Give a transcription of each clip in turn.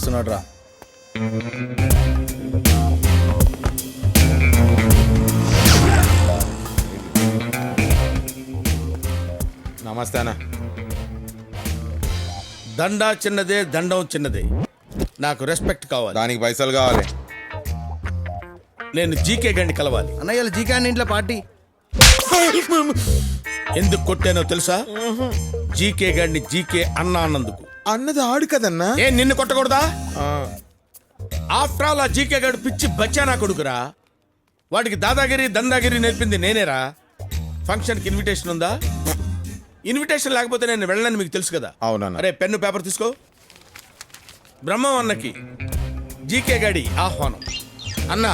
వస్తున్నాడు రా. నమస్తే అన్న. దండా చిన్నదే, దండం చిన్నదే. నాకు రెస్పెక్ట్ కావాలి. దానికి పైసలు కావాలి. నేను జీకే గండి కలవాలి. అన్నయ్య జీకే అన్న ఇంట్లో పార్టీ. ఎందుకు కొట్టానో తెలుసా? జీకే గండి జీకే అన్నా అన్నందుకు. అన్నది ఆడు కదన్నా. ఏ నిన్ను కొట్టకూడదా? ఆఫ్టర్ ఆల్ ఆ జీకే గడు పిచ్చి బచ్చానా కొడుకురా. వాడికి దాదాగిరి దందాగిరి నేర్పింది నేనేరా. ఫంక్షన్కి ఇన్విటేషన్ ఉందా? ఇన్విటేషన్ లేకపోతే నేను వెళ్ళనని మీకు తెలుసు కదా. అవునన్నా. అరే పెన్ను పేపర్ తీసుకో. బ్రహ్మం అన్నకి జీకే గడి ఆహ్వానం. అన్నా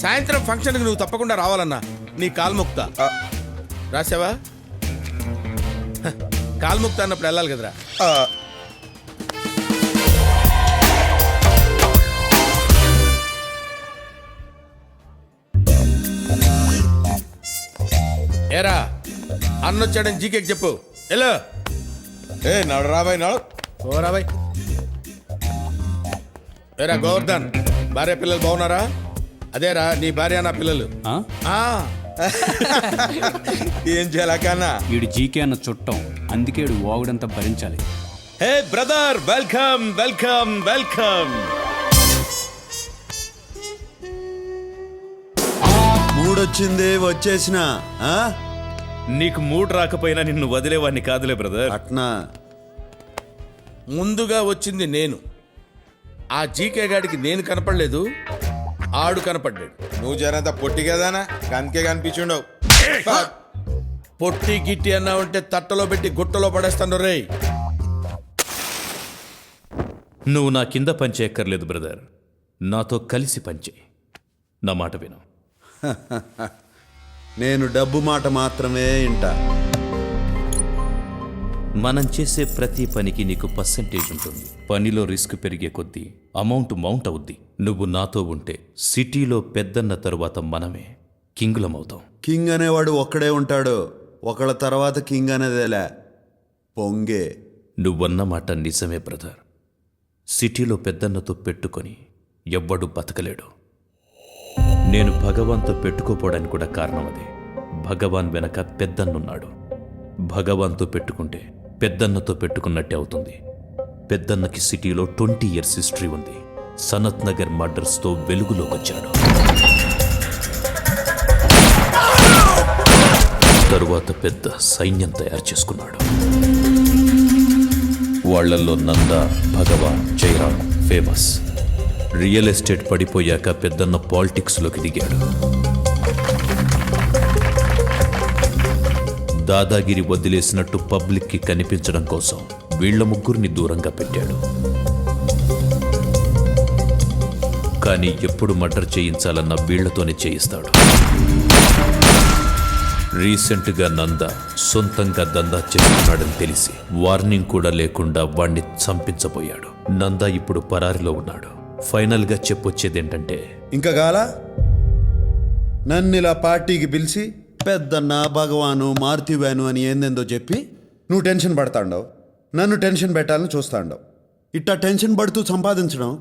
సాయంత్రం ఫంక్షన్కి నువ్వు తప్పకుండా రావాలన్నా. నీ కాల్ముక్త రాసావా? కాల్ముక్త అన్నప్పుడు వెళ్ళాలి కదరా. ఏరా అన్నొచ్చాడని జీకేకి చెప్పు. ఎలా ఏ నడు రాబాయ్ నడు. ఓరా బాయ్. ఏరా గోవర్ధన్, భార్య పిల్లలు బాగున్నారా? అదేరా నీ భార్య నా పిల్లలు. ఏం చేయాల కన్నా? వీడు జీకే అన్న చుట్టం, అందుకే వీడు వాగుడంతా భరించాలి. Hey brother, welcome welcome welcome. మూడొచ్చింది వచ్చేసిన. నీకు మూడు రాకపోయినా నిన్ను వదిలేవాడిని కాదులే బ్రదర్. అట్నా ముందుగా వచ్చింది నేను. ఆ జీకే గాడికి నేను కనపడలేదు, ఆడు కనపడ్డాడు. నువ్వు జరంత పొట్టి కదానా, అందుకే కనిపించుండవు. పొట్టి గిట్టి అన్నా ఉంటే తట్టలో పెట్టి గుట్టలో పడేస్తాను రే. నువ్వు నా కింద పనిచేయక్కర్లేదు బ్రదర్, నాతో కలిసి పనిచే. నా మాట విను. నేను డబ్బు మాట మాత్రమే ఇంట. మనం చేసే ప్రతి పనికి నీకు పర్సెంటేజ్ ఉంటుంది. పనిలో రిస్క్ పెరిగే కొద్దీ అమౌంట్ మౌంట్ అవుద్ది. నువ్వు నాతో ఉంటే సిటీలో పెద్దన్న తరువాత మనమే కింగులమవుతాం. కింగ్ అనేవాడు ఒక్కడే ఉంటాడు, ఒకళ్ళ తర్వాత కింగ్ అనేదేలే పొంగే. నువ్వన్న మాట నిజమే బ్రదర్. సిటీలో పెద్దన్నతో పెట్టుకొని ఎవ్వడు బతకలేడు. నేను భగవాన్తో పెట్టుకోపోవడానికి కూడా కారణం అదే. భగవాన్ వెనక పెద్దన్నున్నాడు. భగవాన్తో పెట్టుకుంటే పెద్దన్నతో పెట్టుకున్నట్టే అవుతుంది. పెద్దన్నకి సిటీలో 20 years హిస్టరీ ఉంది. సనత్ నగర్ మర్డర్స్తో వెలుగులోకొచ్చాడు. తరువాత పెద్ద సైన్యం తయారు చేసుకున్నాడు. వాళ్లల్లో నంద, భగవాన్, జయరాం ఫేమస్. రియల్ ఎస్టేట్ పడిపోయాక పెద్దన్న పాలిటిక్స్లోకి దిగాడు. దాదాగిరి వదిలేసినట్టు పబ్లిక్కి కనిపించడం కోసం వీళ్ల ముగ్గురిని దూరంగా పెట్టాడు. కానీ ఎప్పుడు మర్డర్ చేయించాలన్న వీళ్లతోనే చేయిస్తాడు. రీసెంట్గా నంద సొంతంగా దందా చేస్తున్నాడని తెలిసి వార్నింగ్ కూడా లేకుండా వాణ్ణి చంపించబోయాడు. నంద ఇప్పుడు పరారిలో ఉన్నాడు. ఫైనల్గా చెప్పొచ్చేదేంటంటే, ఇంకా గాలా నన్ను ఇలా పార్టీకి పిలిచి పెద్దన్న భగవాను మారుతివాను అని ఏందేందో చెప్పి నువ్వు టెన్షన్ పడతాండవు, నన్ను టెన్షన్ పెట్టాలని చూస్తాండవు. ఇట్టా టెన్షన్ పడుతూ సంపాదించడం,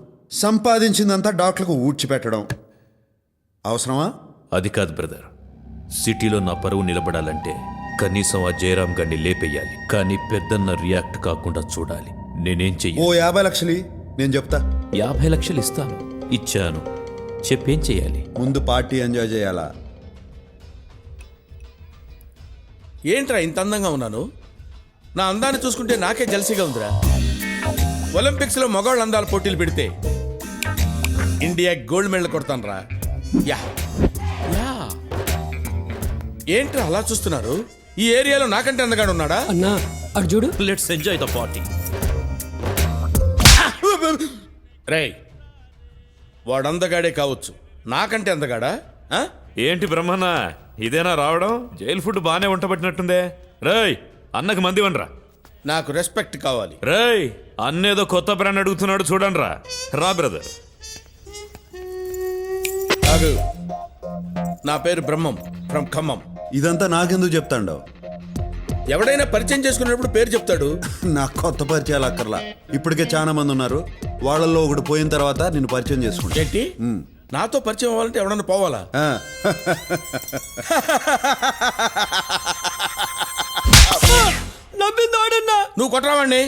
సంపాదించిందంతా డాక్టర్లకు ఊడ్చిపెట్టడం అవసరమా? అది కాదు బ్రదర్. సిటీలో నా పరువు నిలబడాలంటే కనీసం ఆ జయరాం గారిని లేపేయాలి. కానీ పెద్దన్న రియాక్ట్ కాకుండా చూడాలి. నేనేం ఓ చెయ్యాలి? 50 లక్షలు నేను చెప్తా. 50 లక్షలు ఇస్తాను. ఇచ్చాను. చెప్పేం చెయ్యాలి? ముందు పార్టీ ఎంజాయ్ చేయాలా? ఏంట్రా ఇంత అందంగా ఉన్నాను? నా అందాన్ని చూసుకుంటే నాకే జల్సీగా ఉందిరా. ఒలింపిక్స్లో మగవాళ్ళ అందాల పోటీలు పెడితే ఇండియా గోల్డ్ మెడల్ కొడతాను రా. Yeah yeah. ఏంట్రా అలా చూస్తున్నారు? ఈ ఏరియాలో నాకంటే అందగాడు ఉన్నాడా? అన్నా అటు చూడు. Let's enjoy the party. రేయ్, వాడందగాడే కావచ్చు, నాకంటే అందగాడా? ఏంటి బ్రహ్మన్న, ఇదేనా రావడం? జైలు ఫుడ్ బానే వంటబట్టినట్టుందే. రేయ్, అన్నకి మంది వనరా. నాకు రెస్పెక్ట్ కావాలి. రేయ్, అన్నేదో కొత్త బ్రాండ్ అడుగుతున్నాడు చూడండి రా. రా బ్రదర్. కాదు, నా పేరు బ్రహ్మం ఫ్రమ్ ఖమ్మం. ఇదంతా నాకెందుకు చెప్తాండవు? ఎవడైనా పరిచయం చేసుకునేటప్పుడు పేరు చెప్తాడు. నాకు కొత్త పరిచయాలు అక్కర్లా, ఇప్పటికే చాలా మంది ఉన్నారు. వాళ్ళల్లో ఒకడు పోయిన తర్వాత నిన్ను పరిచయం చేసుకుంటా. ఏంటి నాతో పరిచయం అవ్వాలంటే ఎవడన్నా పోవాలా? ఆ, నువ్వు కొట్టరావండి.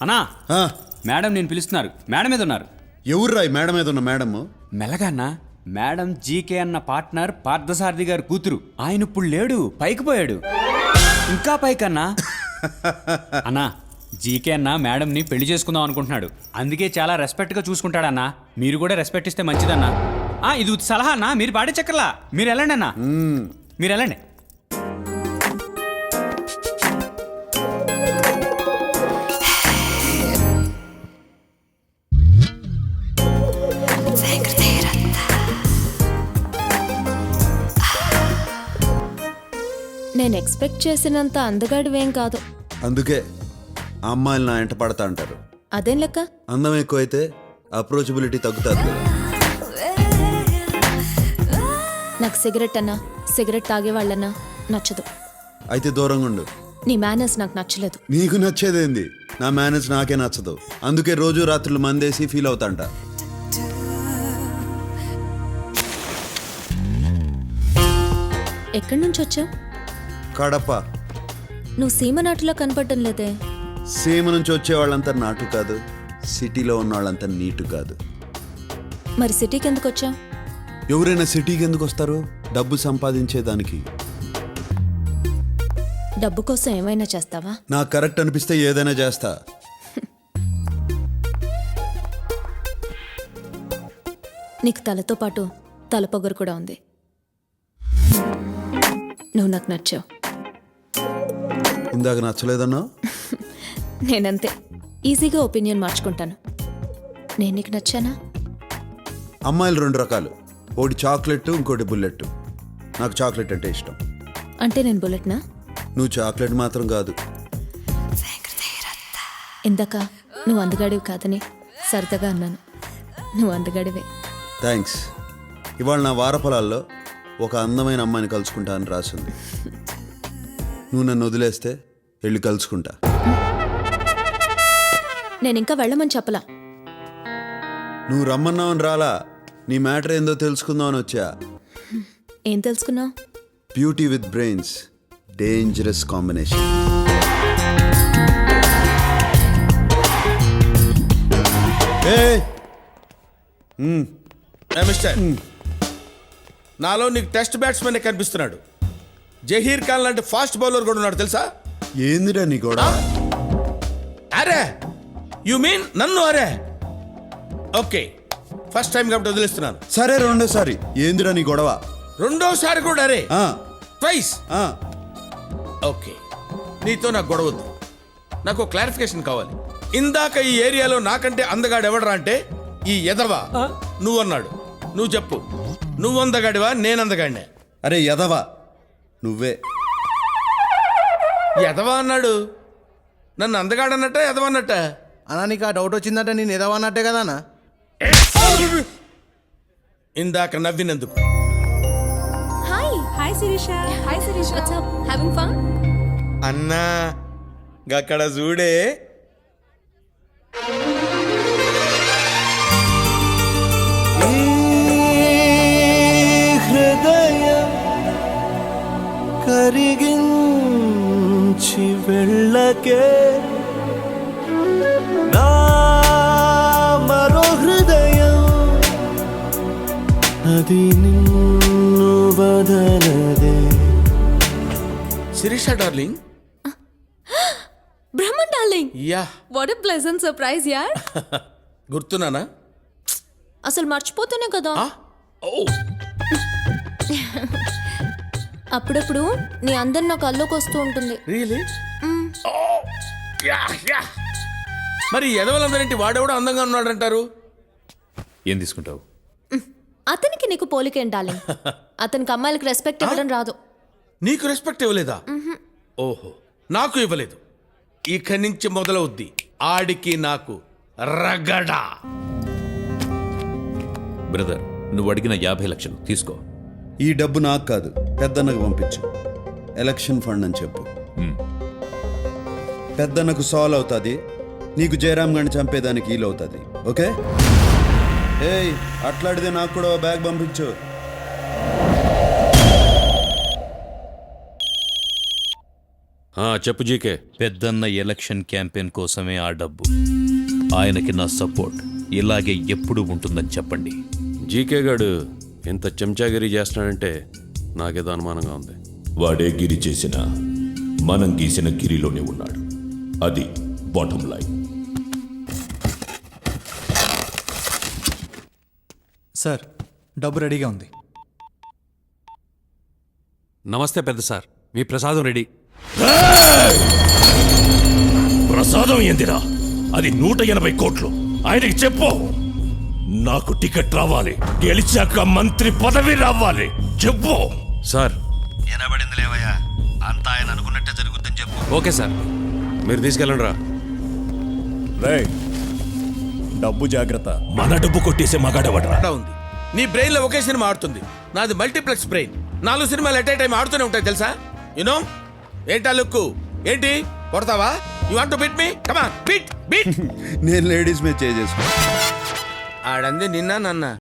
అన్నా ఆ, మేడం నేను పిలుస్తున్నారు, మేడం మీద ఉన్నారు. ఎవర్రా ఈ మేడ మీద ఉన్న మేడము? మెల్లగా అన్నా, మేడం జీకే అన్న పార్ట్నర్ పార్థసారథి గారి కూతురు. ఆయన ఇప్పుడు లేడు, పైకి పోయాడు. ఇంకా పైకన్నా. అన్నా జీకే అన్న మేడంని పెళ్లి చేసుకుందాం అనుకుంటున్నాడు. అందుకే చాలా రెస్పెక్ట్గా చూసుకుంటాడన్నా. మీరు కూడా రెస్పెక్ట్ ఇస్తే మంచిదన్నా. ఇది సలహా అన్నా, మీరు పాడే చక్కర్లా. మీరు వెళ్ళండి అన్నా, మీరు వెళ్ళండి. నేను ఎక్స్పెక్ట్ చేసినంత అందగాడివేం కాదు. అందుకే ఆ అమ్మాయిలు నా ఎంట పడతా అంటారు. అదేం లెక్క? అందం ఎక్కువైతే అప్రోచబిలిటీ తగ్గుతుంది కదా. నాకు సిగరెట్ అన్నా, సిగరెట్ తాగేవాళ్ళన్నా నచ్చదు. అయితే దూరంగా ఉండు. నీ మేనర్స్ నాకు నచ్చలేదు. నీకు నచ్చేదేంది? నా మేనేజ్ నాకే నచ్చదు. అందుకే రోజు రాత్రులు మందేసి ఫీల్ అవుతాంట. ఎక్కడి నుంచి వచ్చావు? కడప. నువ్వు సీమ నాటులా కనపడటం లేదే. సీమ నుంచి వచ్చే వాళ్ళంతా నాటు కాదు, సిటీలో ఉన్న వాళ్ళంతా నీటు కాదు. మరి సిటీకి ఎందుకు వచ్చావు? ఎవరైనా సిటీకి ఎందుకు వస్తారు? డబ్బు సంపాదించేదానికి. డబ్బు కోసం ఏమైనా చేస్తావా? నాకు కరెక్ట్ అనిపిస్తే ఏదైనా చేస్తా. నీకు తలతో పాటు తలపొగరు కూడా ఉంది. నువ్వు నాకు నచ్చావు. ఇందాక నచ్చలేదన్నా? నేనంతే ఈజీగా ఒపీనియన్ మార్చుకుంటాను. నేను నీకు నచ్చానా? అమ్మాయిలు రెండు రకాలు, ఒకటి చాక్లెట్, ఇంకోటి బుల్లెట్. నాకు చాక్లెట్ అంటే ఇష్టం. అంటే నేను బుల్లెట్నా? నువ్వు చాక్లెట్ మాత్రం కాదు. ఇందాక నువ్వు అందగాడివి కాదని సరదాగా అన్నాను. నువ్వు అందగాడివే. థ్యాంక్స్. ఇవాళ నా వారఫలాల్లో ఒక అందమైన అమ్మాయిని కలుసుకుంటా అని రాసింది. నువ్వు నన్ను వదిలేస్తే వెళ్ళి కలుసుకుంటా. నేను ఇంకా వెళ్ళమని చెప్పలా. నువ్వు రమ్మన్నావని రాలా, నీ మ్యాటర్ ఏందో తెలుసుకుందామని వచ్చా. ఏం తెలుసుకున్నావు? Beauty with brains, dangerous combination. Mister, నాలో నీకు టెస్ట్ బ్యాట్స్మెన్ కనిపిస్తున్నాడు. జహీర్ ఖాన్ లాంటి ఫాస్ట్ బౌలర్ కూడా ఉన్నాడు తెలుసా? ఏందిరా నీ కూడా? అరే యు మీన్ నన్ను? అరే ఓకే, ఫస్ట్ టైం కాబట్టి వదిలేస్తున్నాను. సరే రెండోసారి ఏందిరా నీ గొడవ? రెండోసారి కూడా అరే ఆ, ట్వైస్. ఆ, ఓకే, నీతో నాకు గొడవద్దు. నాకు క్లారిఫికేషన్ కావాలి. ఇందాక ఈ ఏరియాలో నాకంటే అందగాడు ఎవడరా అంటే ఈ ఎదవా నువ్వు అన్నాడు. నువ్వు చెప్పు, నువ్వు అందగాడివా నేను అందగాడినే? అరే ఎదవా నువ్వే. ఎదవా అన్నాడు. నన్ను అందగాడన్నట్ట ఎదవన్నట్ట? అన్నా నీకు ఆ డౌట్ వచ్చిందంటే నేను ఎదవన్నట్టే కదా అన్న. ఇందాక నవ్వినందుకు. Hi hi Sirisha. Hi Sirisha. What's up? Having fun? అన్నా గక్కడ చూడే. హృదయం కరిగించి వెళ్ళకే నా మరో హృదయం అది నిన్ను బదలదే. శిరీష డార్లింగ్. బ్రహ్మన్ darling, yeah, what a pleasant surprise యార్. గుర్తున్నానా? అసలు మర్చిపోతేనే కదా. ఓ, అప్పుడప్పుడు నీ అందరు నా కల్లోకి వస్తూ ఉంటుంది. రియలీ? మరి ఎదవలందరింటి వాడెవడో అందంగా ఉన్నాడంటారు. ఏం తీసుకుంటావు? అతనికి నీకు పోలికేం డార్లింగ్. అతనికి అమ్మాయిలకు రెస్పెక్ట్ ఇవ్వడం రాదు. నీకు రెస్పెక్ట్ ఇవ్వలేదా? ఓహో, నాకు ఇవ్వలేదు. ఇక నుంచి మొదలవుద్ది ఆడికి నాకు రగడా. బ్రదర్, నువ్వు అడిగిన 50 లక్షలు తీసుకో. ఈ డబ్బు నాకు కాదు, పెద్దన్నకు పంపించు. ఎలక్షన్ ఫండ్ అని చెప్పు. పెద్దన్నకు సాల్వ్ అవుతుంది, నీకు జయరామ్ గారిని చంపేదానికి వీలు అవుతుంది. ఓకే ఏయ్ అట్లాడితే నాకు కూడా ఓ బ్యాగ్ పంపించు. చెప్పు జీకే. పెద్దన్న ఎలక్షన్ క్యాంపెయిన్ కోసమే ఆ డబ్బు. ఆయనకి నా సపోర్ట్ ఇలాగే ఎప్పుడూ ఉంటుందని చెప్పండి. జీకే గాడు ఎంత చెంచాగిరి చేస్తున్నాడంటే నాకేదో అనుమానంగా ఉంది. వాడే గిరి చేసిన మనం గీసిన గిరిలోనే ఉన్నాడు. అది బాటమ్ లైన్. సార్ డబ్బు రెడీగా ఉంది. నమస్తే పెద్ద సార్, మీ ప్రసాదం రెడీ. ప్రసాదం ఏందిరా? అది 180 కోట్లు. ఆయనకి చెప్పు, నాకు టికెట్ రావాలి, గెలిచాక మంత్రి పదవి రావాలి. చెప్పు సార్. వినబడింది లేవయ్యా, అంతా ఆయన అనుకున్నట్టే జరుగుద్దని చెప్పు. ఓకే సార్, మీరు తీసుకెళ్ళండి రా. డబ్బు జాగ్రత్త. మన డబ్బు కొట్టేసే మగాడవడరా. అలా ఉంది. నీ బ్రెయిన్ లో ఒకే సినిమా ఆడుతుంది, నాది మల్టీప్లెక్స్ బ్రెయిన్. 4 సినిమాలు ఎట్ ఏ టైం ఆడుతూనే ఉంటాయి తెలుసా. యునో ఏంటా లుక్కు? ఏంటి కొడతావా? You want to beat me? Come on beat beat. నేను లేడీస్ మీద చేసుకున్నా. ఆడంది నిన్న నన్న